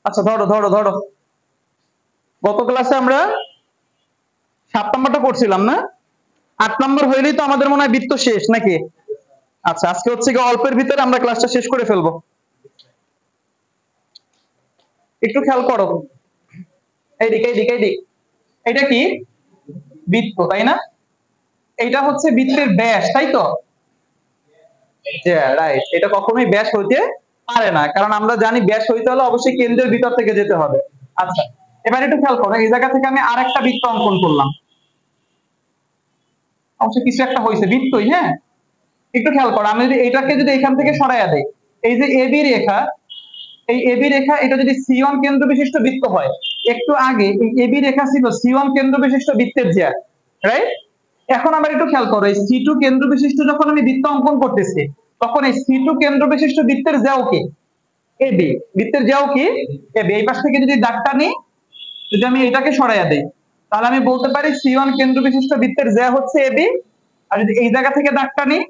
আচ্ছা ধরো ধরো ধরো, গত ক্লাসে আমরা 7 নম্বরটা পড়ছিলাম না? 8 নম্বর হইলেই তো আমাদের মনে হয় বৃত্ত শেষ নাকি? আচ্ছা, আজকে হচ্ছে কি অল্পের ভিতরে আমরা ক্লাসটা শেষ করে ফেলবো। একটু খেয়াল করো, এইদিকে এইদিকে এইদিকে, এটা কি বৃত্ত তাই না? এটা হচ্ছে বৃত্তের ব্যাস তাই তো? রাইট, এটা কখনোই ব্যাস হইতে পারে না, কারণ আমরা জানি ব্যাস হইতে হলে অবশ্যই কেন্দ্রের ভিতর থেকে যেতে হবে। আচ্ছা, এবার একটু খেয়াল করো, এই জায়গা থেকে আমি আরেকটা বৃত্ত অঙ্কন করলাম, অবশ্যই কিছু একটা হয়েছে বৃত্তই, হ্যাঁ। একটু খেয়াল করো, আমি যদি এটাকে যদি এখান থেকে সরাইয়া দেই, এই যে এবি রেখা, এই এবি রেখা এটা যদি সি1 কেন্দ্র বিশিষ্ট বৃত্ত হয়, একটু আগে এই এবি রেখা ছিল সি1 কেন্দ্র বিশিষ্ট বৃত্তের জ্যা, রাইট? এখন আবার একটু খেয়াল করো, এই সি2 কেন্দ্র বিশিষ্ট যখন আমি বৃত্ত অঙ্কন করতেছি, তখন এই সি2 কেন্দ্র বিশিষ্ট বৃত্তের জ্যাও কি এবি, বৃত্তের জ্যাও কি এবি। এই পাশ থেকে যদি দাগটা নিই, যদি আমি এটাকে সরাইয়া দেই, তাহলে আমি বলতে পারি সি1 কেন্দ্র বিশিষ্ট বৃত্তের জ্যা হচ্ছে এবি। আর যদি এই জায়গা থেকে দাগটা নিই,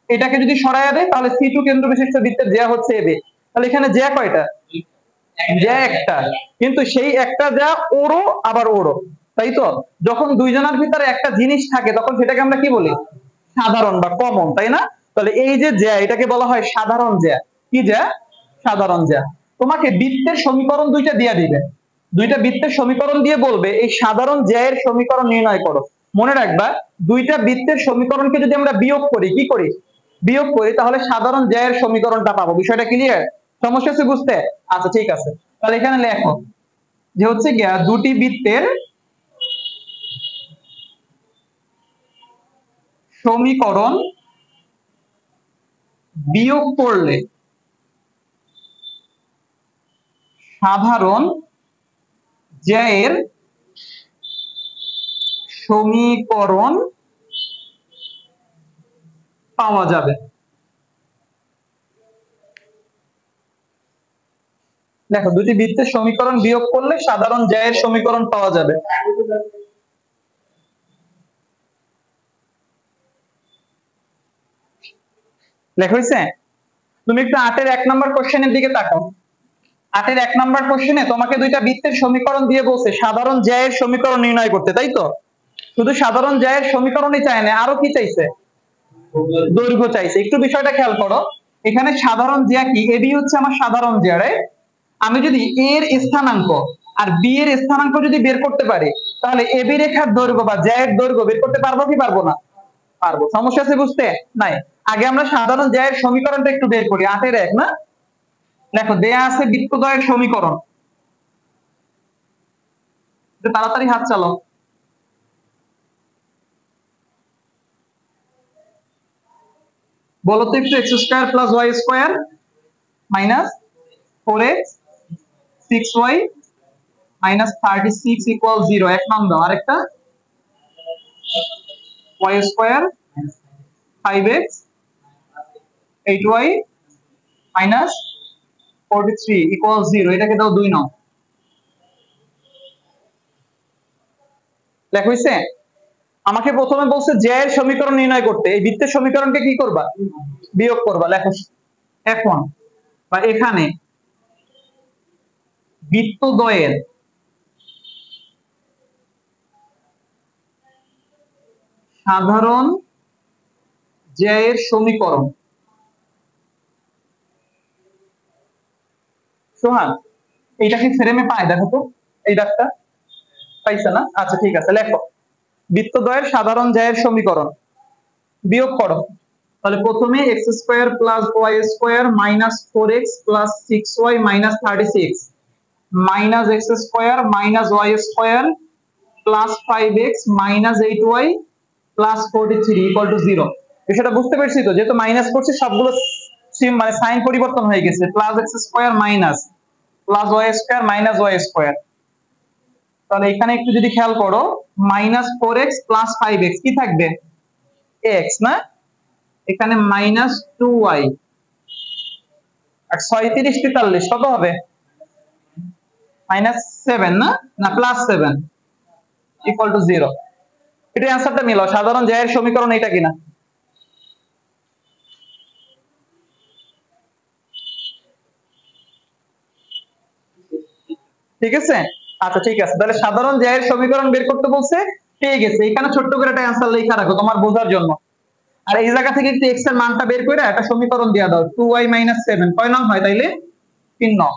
এটাকে যদি সরাইয়া দেয়, তাহলে সি2 কেন্দ্র বিশিষ্ট বৃত্তের জ্যা হচ্ছে এবি। তাহলে এখানে জ্যা কয়টা? জ্যা একটা, কিন্তু সেই একটা জ্যা ওরও আবার ওরও, তাই তো? যখন দুইজনের ভিতরে একটা জিনিস থাকে তখন সেটাকে আমরা কি বলি? সাধারণ বা কমন, তাই না? তাহলে এই যে জ্যা, এটাকে বলা হয় সাধারণ জ্যা। কি জ্যা? সাধারণ জ্যা। তোমাকে বৃত্তের সমীকরণ দুইটা দিয়ে দিবে, দুইটা বৃত্তের সমীকরণ দিয়ে বলবে এই সাধারণ জ্যা এর সমীকরণ নির্ণয় করো। মনে রাখবা, দুইটা বৃত্তের সমীকরণকে যদি আমরা বিয়োগ করি, কি করি? বিয়োগ করি, তাহলে সাধারণ জ্যা এর সমীকরণটা পাবো। বিষয়টা ক্লিয়ার? সমস্যা আছে বুঝতে? আচ্ছা ঠিক আছে, তাহলে এখানে লেখো যে হচ্ছে গিয়া দুটি বৃত্তের সমীকরণ বিয়োগ করলে সাধারণ জ্যা এর সমীকরণ পাওয়া যাবে। দেখো, দুটি বৃত্তের সমীকরণ বিয়োগ করলে সাধারণ জ্যা এর সমীকরণ পাওয়া যাবে। লেখা হয়েছে? তুমি একটু 8-এর 1 নম্বর কোশ্চেনের দিকে তাকাও। 8-এর 1 নম্বর কোশ্চেনে তোমাকে দুইটা বৃত্তের সমীকরণ দিয়ে বলছে সাধারণ জ্যা এর সমীকরণ নির্ণয় করতে, তাই তো? শুধু সাধারণ জ্যা এর সমীকরণই চায় না, আরো কি চাইছে? দৈর্ঘ্য চাইছে। একটু বিষয়টা খেয়াল করো, এখানে সাধারণ জ্যা কি? এবি হচ্ছে আমার সাধারণ জ্যা, রাইট? আমি যদি এ এর স্থানাঙ্ক আর বি এর স্থানাঙ্ক যদি বের করতে পারি, তাহলে এবি রেখার দৈর্ঘ্য বা জ্যা এর দৈর্ঘ্য বের করতে পারবো কি পারবো না? পারবো। সমস্যা আছে বুঝতে? নাই। আগে আমরা সাধারণ জ্যা এর সমীকরণটা একটু বের করি। 8-এর 1 না? দেখো, দেয়া আছে বৃত্তদ্বয়ের সমীকরণ, তাড়াতাড়ি হাত চালাও। বলো তো একটু, x square plus y square minus 4x 6y minus 36 equal 0, এক নাম দাও। আরেকটা y square 5x 8y minus 43 equal 0, এটাকে দাও 2 নাও। লেখা হইছে? আমাকে প্রথমে বলছে জ্যা এর সমীকরণ নির্ণয় করতে, এই বৃত্তের সমীকরণকে কি করবা? বিয়োগ করবা। লেখো এখন বা এখানে বৃত্তদ্বয়ের সাধারণ জ্যা এর সমীকরণ। সোহান, এইটা কি ফ্রেমে পায়? দেখো তো এই দাগটা পাইছে না? আচ্ছা ঠিক আছে, লেখো বৃত্তদ্বয়ের সাধারণ জ্যা এর সমীকরণ বিয়োগ করো। তাহলে প্রথমে x square plus y square minus 4x plus 6y minus 36 minus x square minus y square plus 5x minus 8y plus 43 equal to 0। বিষয়টা বুঝতে পারছি তো? যেহেতু মাইনাস করছি, সবগুলো মানে সাইন পরিবর্তন হয়ে গেছে। Plus x square minus plus y square minus y square. তাহলে এখানে একটু যদি খেয়াল করো, মাইনাস 4x প্লাস 5x কি থাকবে? x না? এখানে মাইনাস 2y আর 36 43 কত হবে? মাইনাস 7 না? না প্লাস 7 ইকুয়াল টু 0। এটা অ্যান্সারটা মিলাও, সাধারণ জ্যা এর সমীকরণ এটা কিনা। ঠিক আছে? আচ্ছা ঠিক আছে, তাহলে সাধারণ জ্যায়ের সমীকরণ বের করতে বলছে, পেয়ে গেছে। এখানে ছোট্ট করে একটা অ্যান্সার লেখা রাখো তোমার বোঝার জন্য। আর এই জায়গা থেকে একটু এক্স এর মানটা বের করে একটা সমীকরণ দিয়ে দাও, 2y - 7 কয় নং হয় তাইলে? 3 নং।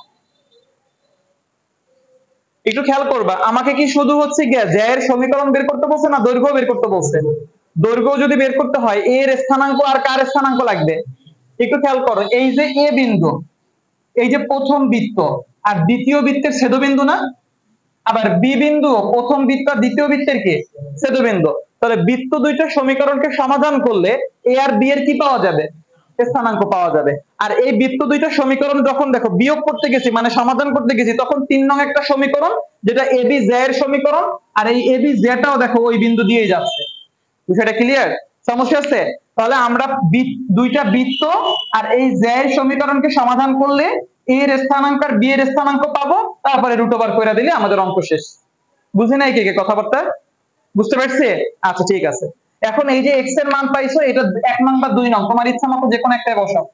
একটু খেয়াল করবা, আমাকে কি শুধু হচ্ছে গিয়ে জ্যায়ের সমীকরণ বের করতে বলছে না দৈর্ঘ্য বের করতে বলছে? দৈর্ঘ্য যদি বের করতে হয় এর স্থানাঙ্ক আর কার স্থানাঙ্ক লাগবে? একটু খেয়াল করো, এই যে এ বিন্দু, এই যে প্রথম বৃত্ত আর দ্বিতীয় বৃত্তের ছেদবিন্দু না? আবার বি বিন্দু প্রথম বৃত্ত আর দ্বিতীয় বৃত্তের কি ছেদবিন্দু। তাহলে বৃত্ত দুইটা সমীকরণকে সমাধান করলে এ আর বি এর কি পাওয়া যাবে? স্থানাঙ্ক পাওয়া যাবে। আর এই বৃত্ত দুইটা সমীকরণ যখন দেখো বিয়োগ করতে গেছি মানে সমাধান করতে গেছি, তখন 3 নং একটা সমীকরণ যেটা এবি জে এর সমীকরণ, আর এই এবি জেটাও দেখো ওই বিন্দু দিয়েই যাচ্ছে। বিষয়টা ক্লিয়ার? সমস্যা আছে? তাহলে আমরা দুইটা বৃত্ত আর এই জে এর সমীকরণকে সমাধান করলে এর স্থানাঙ্ক আর বি এর স্থানাঙ্ক পাবো, তারপরে রুট ওভার করে দিলে আমাদের অঙ্ক শেষ। বুঝে নাই কে কে কথাবার্তা? বুঝতে পারছে? আচ্ছা ঠিক আছে। এখন এই যে এক্স এর মান পাইছো, এটা 1 নং বা 2 নং তোমার ইচ্ছা মতো যে কোনো একটাই বসাও।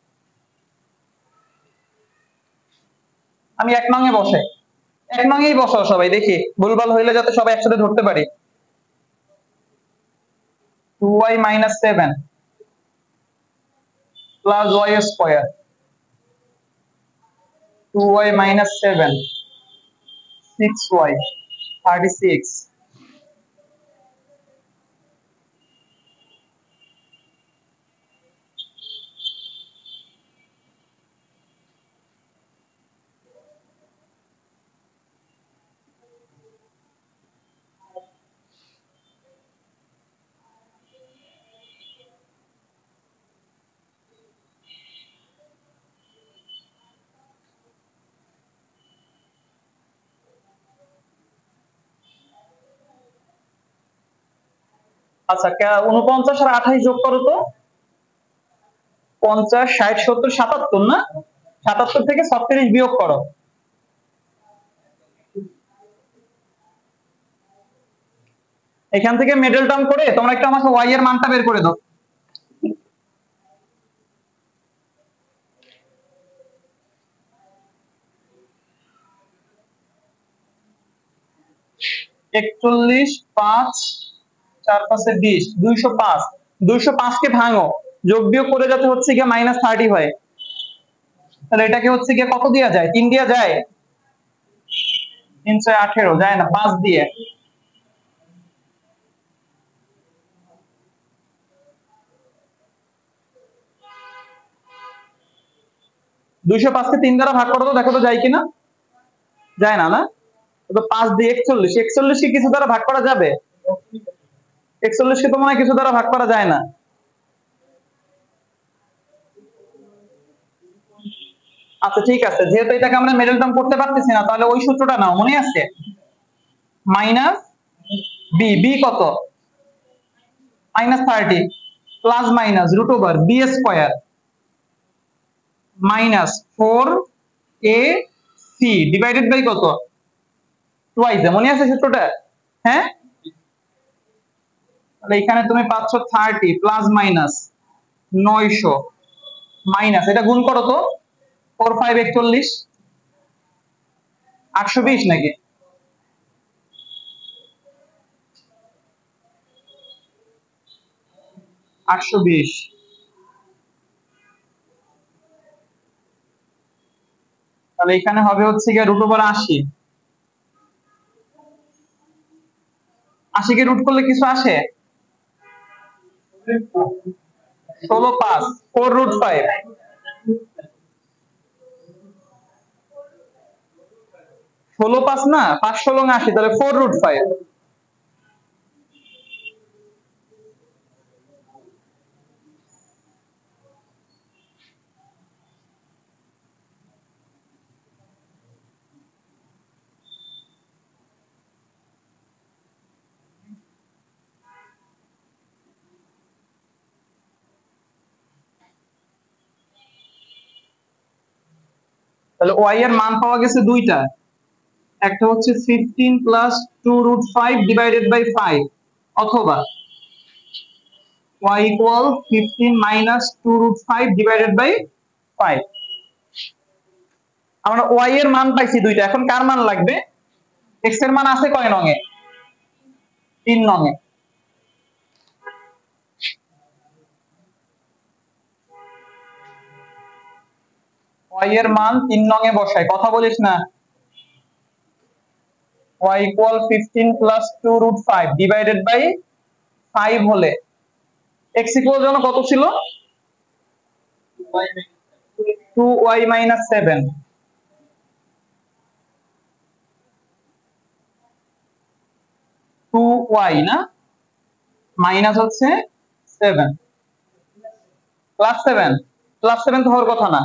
আমি 1 নং এ বসাই। 1 নং এই বসাও সবাই, দেখি ভুলভাল হইলে যাতে সবাই একসাথে ধরতে পারি। 2y - 7 plus y square, 2y - 7 6y 36। আচ্ছা 49 আর 28 যোগ করো তো। 50 60 70 77 না? 77 থেকে 36 বিয়োগ করো। এখান থেকে মিডল টার্ম করে তোমরা একটু আমাকে y এর মানটা বের করে দাও। একচল্লিশ 5 4 5 20 205। 205 কে ভাঙো, যোগ বিয়োগ করে যাতে হচ্ছে গিয়ে -30 হয়। তাহলে এটাকে হচ্ছে গিয়ে কত দিয়া যায়? 3 দিয়া যায়? 3 6 18 যায় না, 5 দিয়ে। 205 কে 3 দ্বারা ভাগ করো তো, দেখো তো যায় কিনা। যায় না, না? তো 5 দিয়ে 41। 41 কে কিছু দ্বারা ভাগ করা যাবে? 41 কে তো মনে হয় কিছু দ্বারা ভাগ করা যায় না। আচ্ছা ঠিক আছে, যেহেতু এটাকে আমরা মিডল টার্ম করতে পারতেছি না, তাহলে ওই সূত্রটা নাও, মনে আছে? মাইনাস বি, বি কত? -30 plus minus root over B square minus 4 A C divided by কত? টুয়াইস। মনে আছে সূত্রটা? হ্যাঁ, তাহলে এখানে তুমি পাচ্ছ 30 প্লাস মাইনাস 900 মাইনাস, এটা গুণ করো তো। 4 5 41 820 নাকি? আটশো বিশ। তাহলে এখানে হবে হচ্ছে গিয়ে রুট ওভার 80। 80 কে রুট করলে কিছু আসে? 16 5 4 রুট 5 16 5 না, 5 16 80, তাহলে 4 রুট 5। তাহলে y এর মান পাওয়া গেছে দুইটা, একটা হচ্ছে 15 প্লাস 2 রুট 5 ডিভাইডেড বাই 5, অথবা y equal 15 minus 2 root 5 divided by 5। আমরা y এর মান পাইছি দুইটা, এখন কার মান লাগবে? x এর মান আছে কয় নং এ? 3 নং এ। y এর মান 3 নং এ বসাই, কথা বলিস না। y equal 15 plus 2 root 5 divided by 5 হলে x equal জন্য কত ছিল? 2y minus 7, 2y না, মাইনাস হচ্ছে 7 প্লাস 7, প্লাস 7 তো হওয়ার কথা না।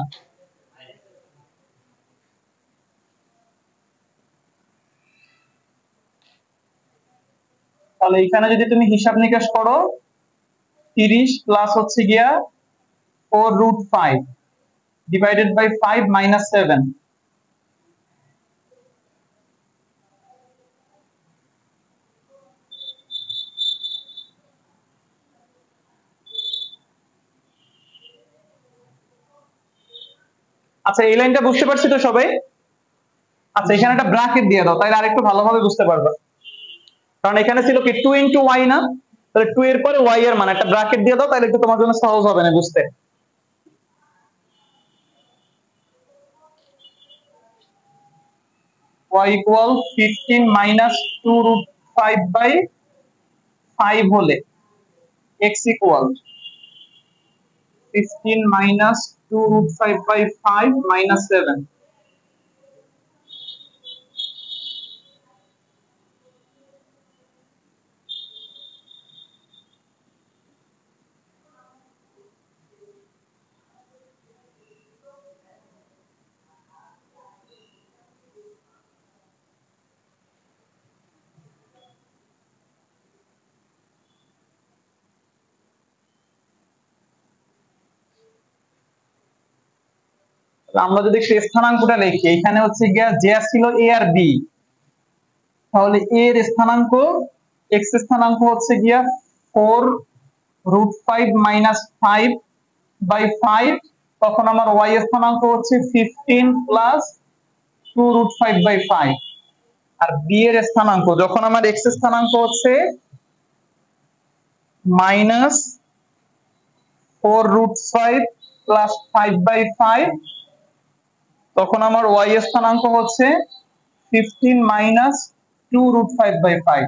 তাহলে এখানে যদি তুমি হিসাব নিকাশ করো 30 প্লাস হচ্ছে গিয়া 4 root 5 divided by 5 minus 7, আচ্ছা এই লাইনটা বুঝতে পারছি তো সবাই? আচ্ছা এখানে একটা ব্র্যাকেট দিয়ে দাও, তাহলে আরেকটু ভালোভাবে বুঝতে পারবে। কারণ এখানে ছিল কি 2 into y না, তাহলে 2 এর পরে y এর মান একটা ব্র্যাকেট দিয়ে দাও, তাহলে একটু তোমার জন্য সহজ হবে না বুঝতে। y equal 15 minus 2 root 5 by 5 হলে x equal 15 minus 2 root 5 by 5 minus 7, আমরা যদি সেই স্থানাঙ্কটা লিখি, এখানে হচ্ছে গিয়া যে ছিল a আর b, তাহলে a এর স্থানাঙ্ক x স্থানাঙ্ক হচ্ছে গিয়া 4 root 5 minus 5 by 5, তখন আমার y স্থানাঙ্ক হচ্ছে 15 plus 2 root 5 by 5, R b এর স্থানাঙ্ক যখন আমার x স্থানাঙ্ক হচ্ছে minus 4 root 5 plus 5 by 5, তখন আমার y স্থানাঙ্ক হচ্ছে 15 minus 2 root 5 by 5।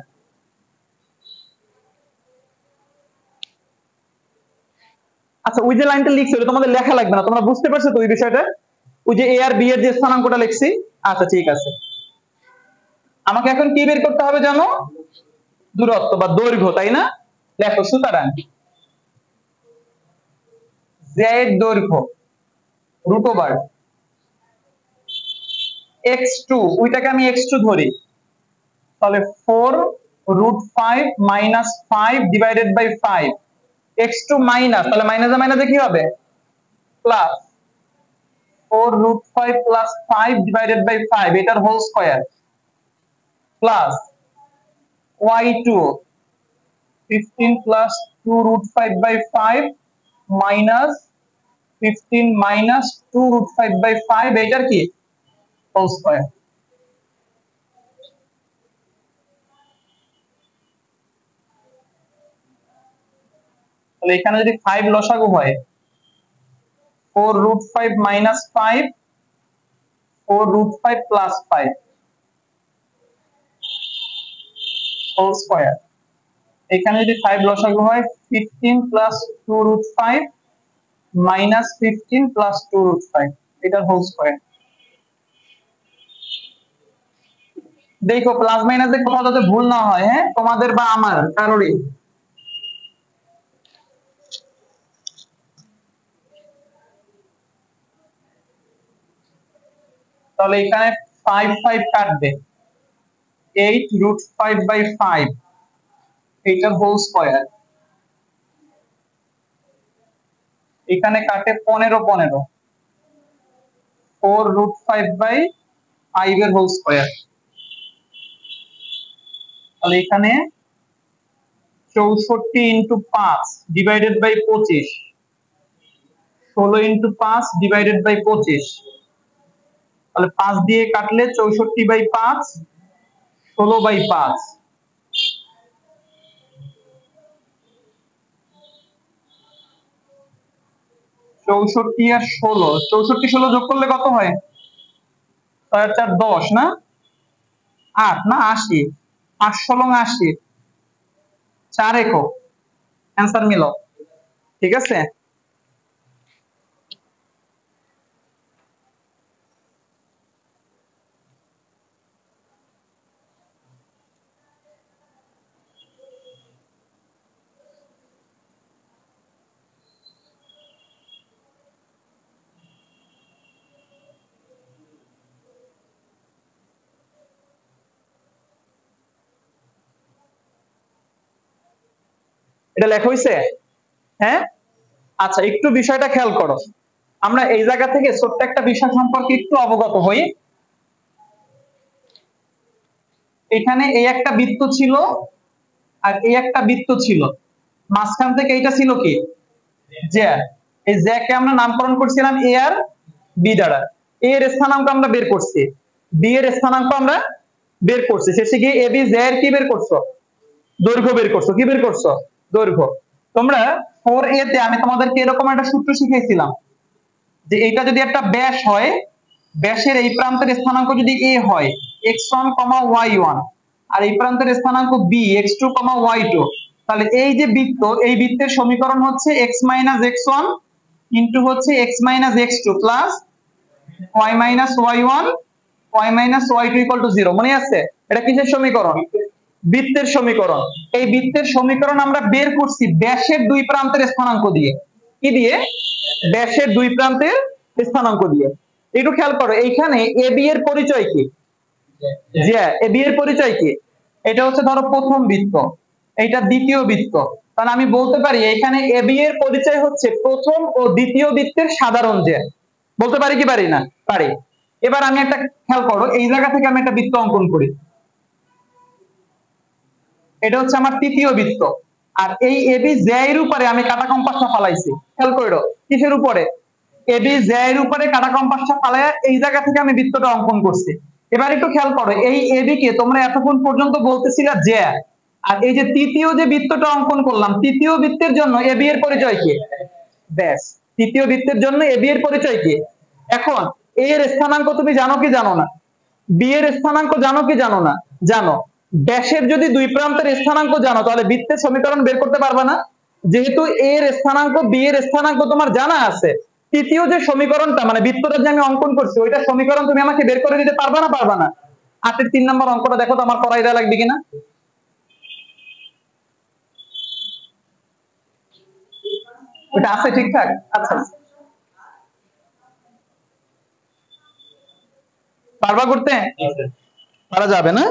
আচ্ছা ওই যে লাইনটা লিখছি ওটা তোমাদের লেখা লাগবে না, তোমরা বুঝতে পারছো তো ওই বিষয়টা? ওই যে a আর b এর যে স্থানাঙ্কটা লিখছি। আচ্ছা ঠিক আছে, আমাকে এখন কি বের করতে হবে জানো? দূরত্ব বা দৈর্ঘ্য, তাই না? দেখো সুতরাং z দৈর্ঘ্য রুট ওভার x2, ওইটাকে আমি x2 ধরি, তাহলে 4 root 5 minus 5 divided by 5, x2 minus, তাহলে মাইনাসে মাইনাসে কি হবে? Plus 4 root 5 plus 5 divided by 5 এটার whole square, plus y2 15 plus 2 root 5 by 5 minus 15 minus 2 root 5 by 5 এটার কি হোল স্কয়ার। তাহলে এখানে যদি 5 লসাগু হয় 4 root 5 minus 5, 4 root 5 plus 5 whole square, এখানে যদি 5 লসাগু হয় 15 plus 2 root 5 minus 15 plus 2 root 5 এটার হোল স্কয়ার। দেখো প্লাস মাইনাসের কথা যাতে ভুল না হয়, হ্যাঁ তোমাদের বা আমার কারোরই। তাহলে এখানে 5 5 কাটবে, 8 root 5 by 5 এটার হোল স্কয়ার, এখানে কাটে 15 15, 4 root 5 by 5 এর হোল স্কয়ার, তাহলে এখানে 64 into 5 divided by 25, 16 into 5 divided by 25, তাহলে 5 দিয়ে কাটলে 64 by 5 16/5 64 আর 16 64 16 যোগ করলে কত হয় 4 4 10 না 8 না 80 8 16 80 4 একক অ্যান্সার মিলো ঠিক আছে এটা লেখা হইছে হ্যাঁ আচ্ছা একটু বিষয়টা খেয়াল করো আমরা এই জায়গা থেকে ছোট্ট একটা বিষয় সম্পর্কে একটু অবগত হই এখানে এই একটা বৃত্ত ছিল আর এই একটা বৃত্ত ছিল মাঝখান থেকে এইটা ছিল কি জ্যা এই জ্যাকে আমরা নামকরণ করছিলাম এ আর বি দ্বারা এ এর স্থানাঙ্ক আমরা বের করছি বি এর স্থানাঙ্ক আমরা বের করছি শেষে গিয়ে এ বি জ্যা এর কি বের করছো দৈর্ঘ্য বের করছো কি বের করছো দৈর্ঘ্য তোমরা 4a তে আমি তোমাদেরকে এরকম একটা সূত্র শিখিয়েছিলাম যে এটা যদি একটা ব্যাস হয় ব্যাসের এই প্রান্তের স্থানাঙ্ক যদি a হয় x1, y1 আর এই প্রান্তের স্থানাঙ্ক b x2, y2 তাহলে এই যে বৃত্ত এই বৃত্তের সমীকরণ হচ্ছে x - x1 ইনটু হচ্ছে x - x2 plus y - y1 y - y2 0 মনে আছে এটা কিসের সমীকরণ বৃত্তের সমীকরণ এই বৃত্তের সমীকরণ আমরা বের করছি ব্যাসের দুই প্রান্তের স্থানাঙ্ক দিয়ে কি দিয়ে ব্যাসের দুই প্রান্তের স্থানাঙ্ক দিয়ে একটু খেয়াল করো এইখানে ab এর পরিচয় কি জ্যা ab এর পরিচয় কি এটা হচ্ছে ধরো প্রথম বৃত্ত এইটা দ্বিতীয় বৃত্ত তাহলে আমি বলতে পারি এখানে ab এর পরিচয় হচ্ছে প্রথম ও দ্বিতীয় বৃত্তের সাধারণ জ্যা বলতে পারি কি পারি না পারি এবার আমি একটা খেয়াল করো এই জায়গা থেকে আমি একটা বৃত্ত অঙ্কন করি এটা হচ্ছে আমার তৃতীয় বৃত্ত আর এই এবি জ্যা এর উপরে আমি কাটা কম্পাসটা ফালাইছি খেয়াল করো কিসের উপরে এবি জ্যা এর উপরে কাটা কম্পাসটা ফালায়া এই জায়গা থেকে আমি বৃত্তটা অঙ্কন করছি এবার একটু খেয়াল করো এই এবি কে তোমরা এতক্ষণ পর্যন্ত বলতেছিলা জ্যা আর এই যে তৃতীয় যে বৃত্তটা অঙ্কন করলাম তৃতীয় বৃত্তের জন্য এবি এর পরিচয় কি ব্যাস তৃতীয় বৃত্তের জন্য এবি এর পরিচয় কি এখন এ এর স্থানাঙ্ক তুমি জানো কি জানো না বি এর স্থানাঙ্ক জানো কি জানো না জানো ব্যাসের যদি দুই প্রান্তের স্থানাঙ্ক জানো তাহলে বৃত্তের সমীকরণ বের করতে পারবে না যেহেতু এ এর স্থানাঙ্ক বি এর স্থানাঙ্ক তোমার জানা আছে তৃতীয় যে সমীকরণটা মানে বৃত্তটা যে আমি অঙ্কন করছি ওইটা সমীকরণ তুমি আমাকে বের করে দিতে পারবে না পারবে না 8 এর 3 নম্বর অঙ্কটা দেখো তো আমার করাই দেয়া লাগবে কিনা ওটা আছে ঠিকঠাক আচ্ছা পারবা করতে পারা যাবে না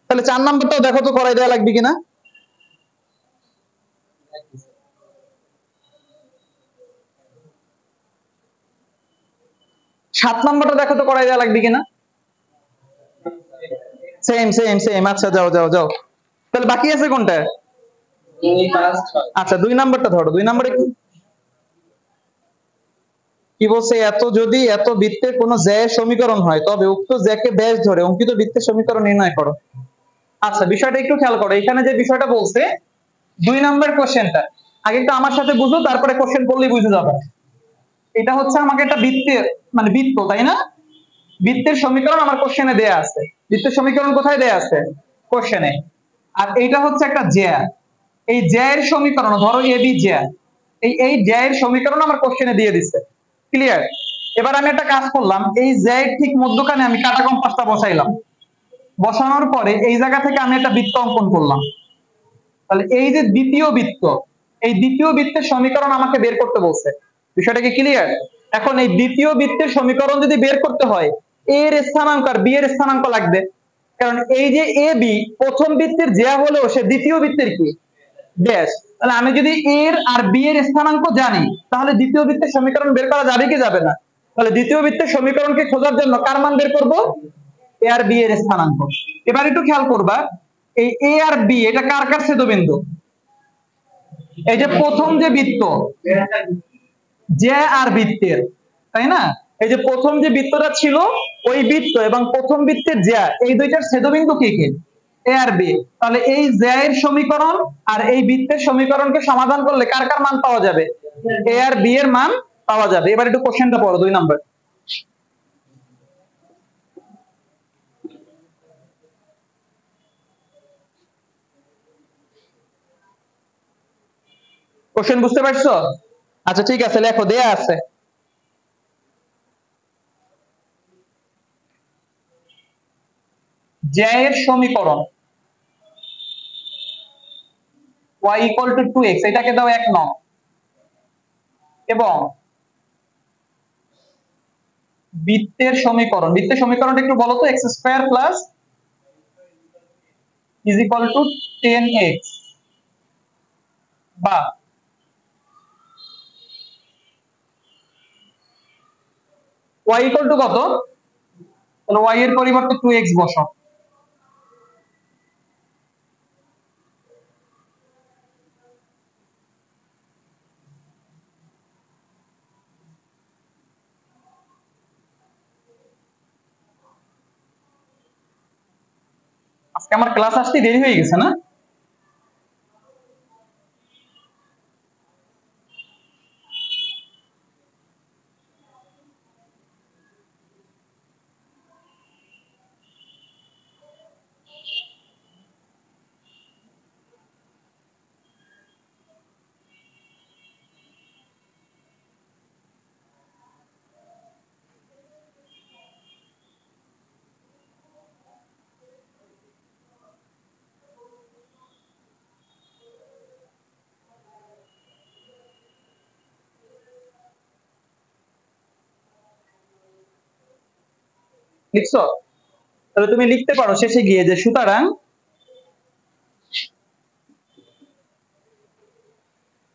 তাহলে 4 নম্বরটাও দেখো তো করাই দেয়া লাগবে কিনা 7 নম্বরটা দেখো তো করাই দেয়া লাগবে কিনা সেম সেম সেম আচ্ছা যাও যাও যাও তাহলে বাকি আছে কোনটা আচ্ছা 2 নম্বরটা ধরো 2 নম্বরে কি বলছে এত যদি এত বৃত্তের কোন জ্যায়ের সমীকরণ হয় তবে উক্ত জ্যাকে ব্যাস ধরে অঙ্কিত বৃত্তের সমীকরণ নির্ণয় করো আচ্ছা বিষয়টা একটু খেয়াল করো এখানে যে বিষয়টা বলছে 2 নম্বর কোশ্চেনটা আগে একটু আমার সাথে বুঝো তারপরে কোশ্চেন করলেই বুঝে যাবে এটা হচ্ছে আমাকে একটা বৃত্তের মানে বৃত্ত তাই না বৃত্তের সমীকরণ আমার কোশ্চেনে দেয়া আছে বৃত্তের সমীকরণ কোথায় দেয়া আছে কোশ্চেনে আর এইটা হচ্ছে একটা জ্যা এই জ্যা এর সমীকরণ ধরো এবি জ্যা এই জ্যা এর সমীকরণ আমার কোশ্চেনে দিয়ে দিচ্ছে ক্লিয়ার এবার আমি একটা কাজ করলাম এই জ্যা এর ঠিক মধ্যখানে আমি কাটা কম্পাসটা বসাইলাম বসানোর পরে এই জায়গা থেকে আমি একটা বৃত্ত অঙ্কন করলাম তাহলে এই যে দ্বিতীয় বৃত্ত এই দ্বিতীয় বৃত্তের সমীকরণ আমাকে বের করতে বলছে বিষয়টা কি ক্লিয়ার এখন এই দ্বিতীয় বৃত্তের সমীকরণ যদি বের করতে হয় এ এর স্থানাঙ্ক আর বি এর স্থানাঙ্ক লাগবে কারণ এই যে এ বি প্রথম বৃত্তের জ্যা হলেও সে দ্বিতীয় বৃত্তের কি ব্যাস তাহলে আমি যদি এ এর আর বি এর স্থানাঙ্ক জানি তাহলে দ্বিতীয় বৃত্তের সমীকরণ বের করা যাবে কি যাবে না তাহলে দ্বিতীয় বৃত্তের সমীকরণকে খোঁজার জন্য কার মান বের করব এ আর বি এর স্থানাঙ্ক এবার একটু খেয়াল করবা এই এ আর বি এটা কার কার ছেদবিন্দু এই যে প্রথম যে বৃত্ত জ্যা আর বৃত্তের তাই না এই যে প্রথম যে বৃত্তটা ছিল ওই বৃত্ত এবং প্রথম বৃত্তের জ্যা এই দুইটার ছেদবিন্দু কি কি? এ আর বি। তাহলে এই জ্যা এর সমীকরণ আর এই বৃত্তের সমীকরণকে সমাধান করলে কার কার মান পাওয়া যাবে? এ আর বি এর মান পাওয়া যাবে। এবার একটু কোশ্চেনটা পড়ো 2 নাম্বার। কোশ্চেন বুঝতে পারছো? আচ্ছা ঠিক আছে, লেখো, দেয়া আছে। জ্যা এর সমীকরণ y equal to 2x, এটাকে দাও 1 নং, এবং বৃত্তের সমীকরণটা একটু বলো তো। x square plus is equal to 10x, বা y ইকুয়াল টু কত? তাহলে y এর পরিবর্তে 2x বসাও। আজকে আমার ক্লাস আসতে দেরি হয়ে গেছে না? লিখছো? তাহলে তুমি লিখতে পারো শেষে গিয়ে যে সুতরাং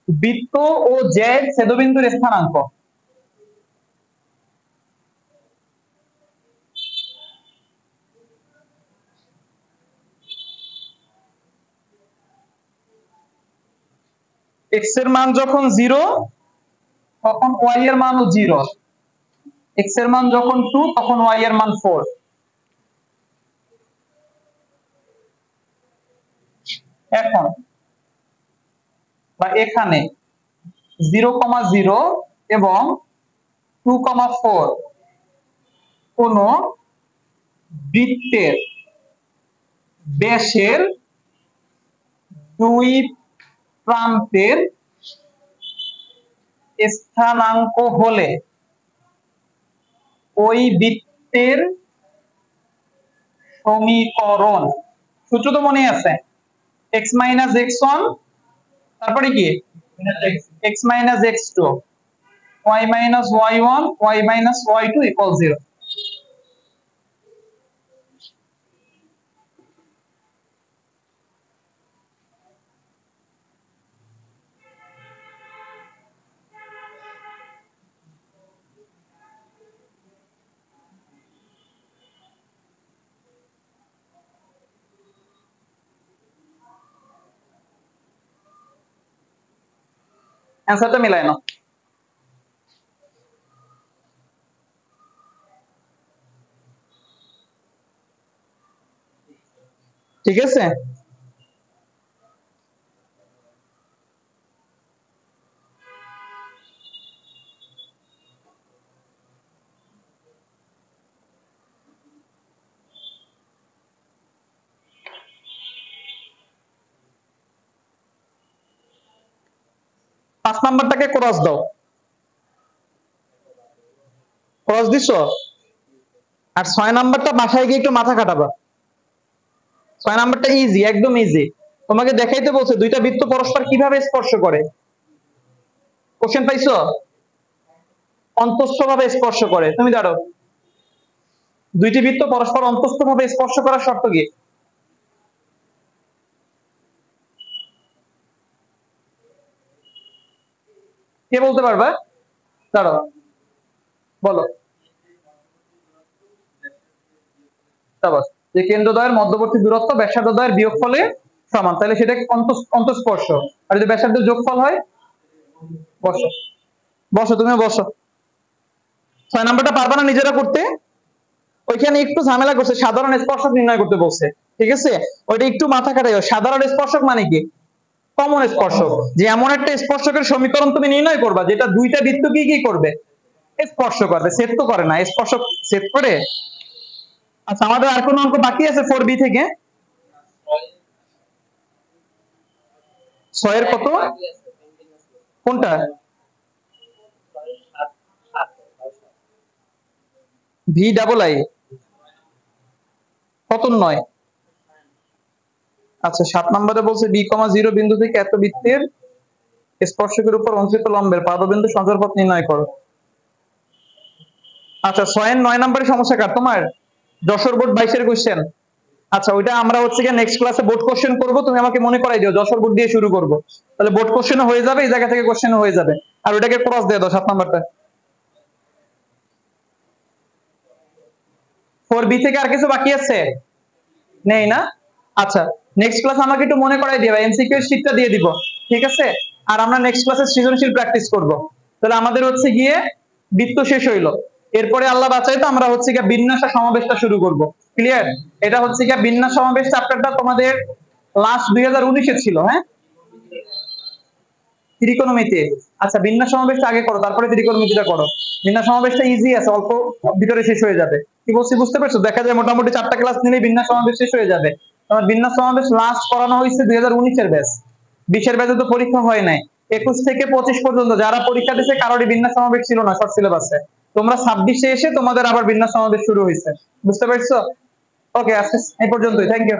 বৃত্ত ও জ্যা এর ছেদবিন্দুর স্থানাঙ্ক x এর মান যখন 0 তখন y এর মানও 0, x এর মান যখন 2 তখন y এর মান 4। এখন বা এখানে 0,0 এবং 2,4 কোন বৃত্তের ব্যাসের দুই প্রান্তের স্থানাঙ্ক হলে ওই বৃত্তের সমীকরণ, সূত্র তো মনে আছে, x মাইনাস x1, তারপরে কি x minus x2, y minus y1, y minus y2 equal 0। অ্যান্সারটা মিলাই নাও। ঠিক আছে, পাঁচ নাম্বারটাকে ক্রস দাও। ক্রস দিছো? আর 6 নাম্বারটা বাসায় গিয়ে একটু মাথা কাটাবা। 6 নাম্বারটা ইজি, একদম ইজি। তোমাকে দেখাইতে বলছে দুইটা বৃত্ত পরস্পর কিভাবে স্পর্শ করে। কোশ্চেন পাইছো? অন্তস্থভাবে স্পর্শ করে। তুমি জানো দুইটি বৃত্ত পরস্পর অন্তস্থভাবে স্পর্শ করার শর্ত কি? কে বলতে পারবা? দাঁড়াও, বলো। যে কেন্দ্রদ্বয়ের মধ্যবর্তী দূরত্ব ব্যাসার্ধদ্বয়ের বিয়োগফলে সমান, তাহলে সেটা অন্তঃস্পর্শ। আর যদি ব্যাসার্ধের যোগফল হয়, বসো বসো, তুমি বসো। 6 নাম্বারটা পারবা না নিজেরা করতে? ওইখানে একটু ঝামেলা করছে, সাধারণ স্পর্শক নির্ণয় করতে বলছে, ঠিক আছে? ওইটা একটু মাথা খাটাইও। সাধারণ স্পর্শক মানে কি? কমন স্পর্শক, যে এমন একটা স্পর্শকের সমীকরণ তুমি নির্ণয় করবা যেটা দুইটা বৃত্ত কি কি করবে, স্পর্শ করবে। সেট তো করে না, স্পর্শক সেট করে। আচ্ছা, আমাদের আর কোন অঙ্ক বাকি আছে 4b থেকে? 6 এর কত? কোনটা? ভি ডাবল আই কত? 9। আচ্ছা, 7 নম্বরে বলছে বি কমা 0 বিন্দু থেকে এত বৃত্তের স্পর্শকের উপর অঙ্কিত লম্বের পাদবিন্দু সঞ্চারপথ নির্ণয় করো। আচ্ছা, 6 এর 9 নম্বরের সমস্যা কার? তোমার? যশোর বোর্ড 22 এর কোশ্চেন। আচ্ছা, ওইটা আমরা হচ্ছে কি নেক্সট ক্লাসে বোর্ড কোশ্চেন করব, তুমি আমাকে মনে করাই দিও। যশোর বোর্ড দিয়ে শুরু করব, তাহলে বোর্ড কোশ্চেনও হয়ে যাবে, এই জায়গা থেকে কোশ্চেনও হয়ে যাবে। আর ওটাকে ক্রস দিয়ে দাও 7 নম্বরটা। 4b থেকে আর কিছু বাকি আছে? নেই না? আচ্ছা, নেক্সট ক্লাস আমাকে একটু মনে করাই দিও, এমসিকিউ শীটটা দিয়ে দিব, ঠিক আছে? আর আমরা নেক্সট ক্লাসে সৃজনশীল প্র্যাকটিস করব। তাহলে আমাদের হচ্ছে গিয়ে বৃত্ত শেষ হইলো। এরপরে আল্লাহ বাঁচাই তো আমরা হচ্ছে গিয়ে বিন্যাস সমাবেশটা শুরু করব। ক্লিয়ার? এটা হচ্ছে গিয়ে বিন্যাস সমাবেশ চ্যাপ্টারটা তোমাদের লাস্ট 2019 এ ছিল, হ্যাঁ? ত্রিকোণমিতি। আচ্ছা, বিন্যাস সমাবেশটা আগে করো, তারপরে ত্রিকোণমিতিটা করো। বিন্যাস সমাবেশটা ইজি আছে, অল্প ভিতরে শেষ হয়ে যাবে। কি বলছি বুঝতে পারছো? দেখা যায় মোটামুটি 4টা ক্লাস নিলেই বিন্যাস সমাবেশ শেষ হয়ে যাবে। তোমার বিন্যাস সমাবেশ লাস্ট করানো হয়েছে 2019 এর ব্যাচ। 20 এর ব্যাচে তো পরীক্ষা হয় নাই। 21 থেকে 25 পর্যন্ত যারা পরীক্ষা দিয়েছে কারোরই বিন্যাস সমাবেশ ছিল না শর্ট সিলেবাসে। তোমরা 26-এ এসে তোমাদের আবার বিন্যাস সমাবেশ শুরু হয়েছে। বুঝতে পারছো? ওকে, আজকে এই পর্যন্তই। Thank you.